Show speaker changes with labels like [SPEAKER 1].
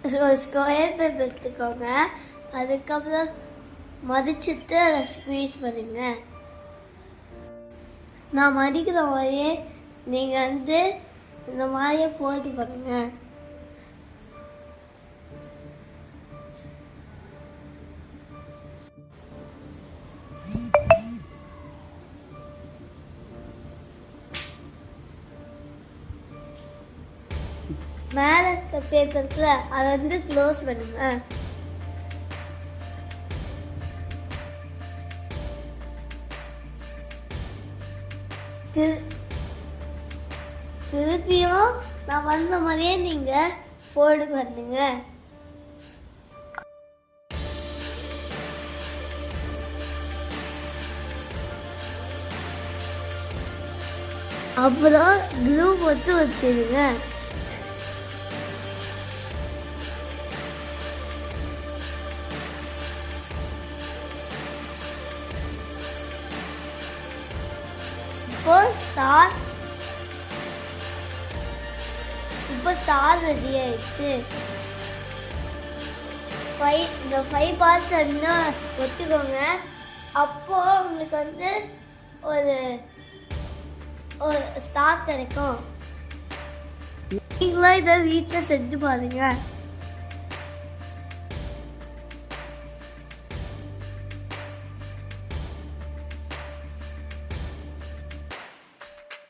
[SPEAKER 1] ஒரு square paper எடுத்துக்கோங்க. அதுக்கப்புறம் மதிச்சுட்டு அதை ஸ்குவீஸ் பண்ணுங்க. நான் மதிக்கிற மாதிரியே நீங்கள் இந்த மாதிரியே போட்டு பண்ணுங்க. மேலே இருக்க பேப்பருக்கு அதை க்ளோஸ் பண்ணுங்க. திருப்பியும் நான் வந்த மாதிரியே நீங்கள் ஃபோல்டு பண்ணுங்க. அப்புறம் க்ளூ போட்டு வச்சுருங்க. இப்போ ஸ்டார் ரெடி ஆயிடுச்சு. இந்த 5 பார்ட்ஸ் ஒத்துக்கோங்க. அப்போ உங்களுக்கு ஒரு ஸ்டார் கிடைக்கும். நீங்களும் இதை வீட்டில் செஞ்சு பாருங்க.